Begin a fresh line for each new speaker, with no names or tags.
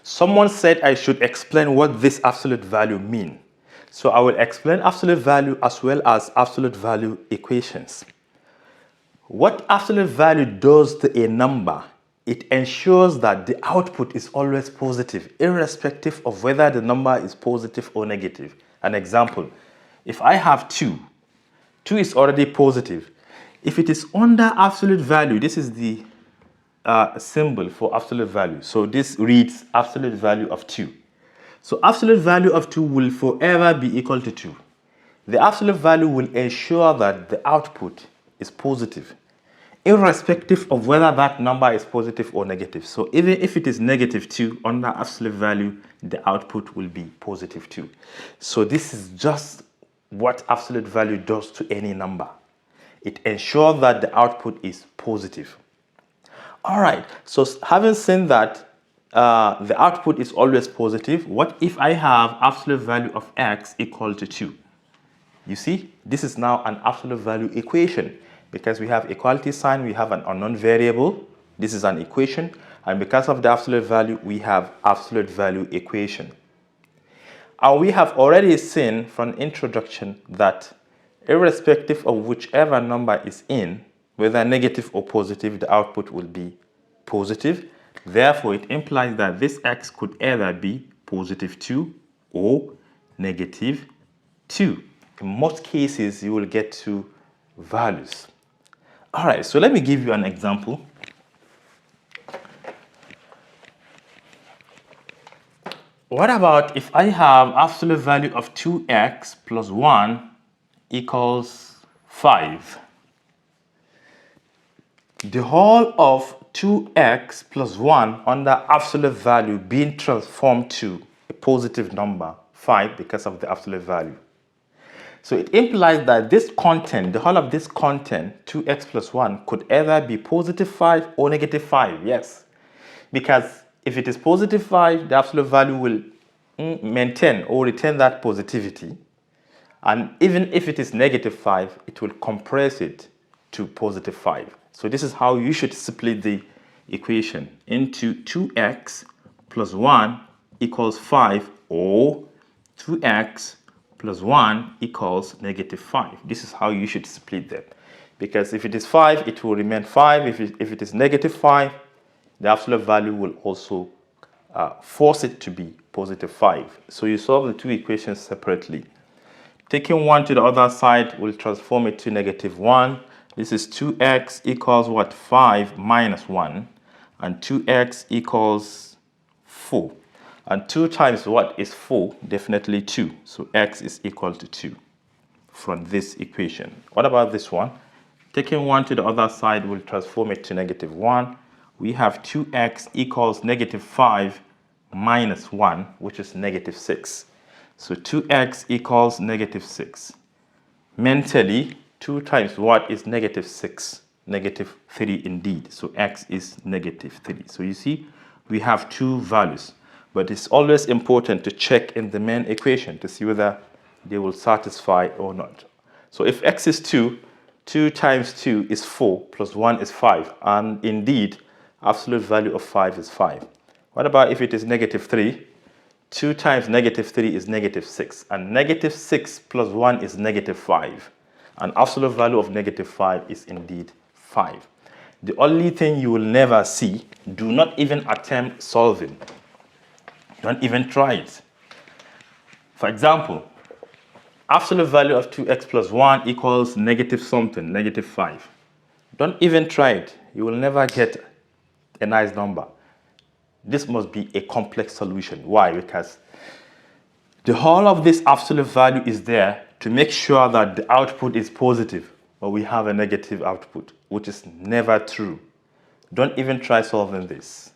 Someone said I should explain what this absolute value mean. So I will explain absolute value as well as absolute value equations. What absolute value does to a number, it ensures that the output is always positive, irrespective of whether the number is positive or negative. An example, if I have 2, 2 is already positive. If it is under absolute value, this is the symbol for absolute value. So this reads absolute value of 2. So absolute value of 2 will forever be equal to 2. The absolute value will ensure that the output is positive, irrespective of whether that number is positive or negative. So even if it is negative 2 under absolute value, the output will be positive 2. So this is just what absolute value does to any number. It ensures that the output is positive. All right, so having seen that the output is always positive, what if I have absolute value of x equal to 2? You see, this is now an absolute value equation. Because we have equality sign, we have an unknown variable. This is an equation. And because of the absolute value, we have absolute value equation. And we have already seen from introduction that irrespective of whichever number is in, whether negative or positive, the output will be positive. Therefore, it implies that this x could either be positive 2 or negative 2. In most cases, you will get two values. All right, so let me give you an example. What about if I have absolute value of 2x plus 1 equals 5? The whole of 2x plus 1 under absolute value being transformed to a positive number, 5, because of the absolute value. So it implies that this content, the whole of this content, 2x plus 1, could either be positive 5 or negative 5, yes. Because if it is positive 5, the absolute value will maintain or retain that positivity. And even if it is negative 5, it will compress it to positive 5. So this is how you should split the equation into 2x plus 1 equals 5 or 2x plus 1 equals negative 5. This is how you should split them. Because if it is 5, it will remain 5. If it is negative 5, the absolute value will also force it to be positive 5. So you solve the two equations separately. Taking 1 to the other side will transform it to negative 1. This is 2x equals what? 5 minus 1. And 2x equals 4. And 2 times what is 4? Definitely 2. So x is equal to 2 from this equation. What about this one? Taking 1 to the other side will transform it to negative 1. We have 2x equals negative 5 minus 1, which is negative 6. So 2x equals negative 6. Mentally, 2 times what is negative 6? Negative 3 indeed. So x is negative 3. So you see, we have two values. But it's always important to check in the main equation to see whether they will satisfy or not. So if x is 2, 2 times 2 is 4, plus 1 is 5. And indeed, absolute value of 5 is 5. What about if it is negative 3? 2 times negative 3 is negative 6. And negative 6 plus 1 is negative 5. And absolute value of negative 5 is indeed 5. The only thing you will never see, do not even attempt solving. Don't even try it. For example, absolute value of 2x plus 1 equals negative something, negative 5. Don't even try it. You will never get a nice number. This must be a complex solution. Why? Because the whole of this absolute value is there to make sure that the output is positive, but we have a negative output, which is never true. Don't even try solving this.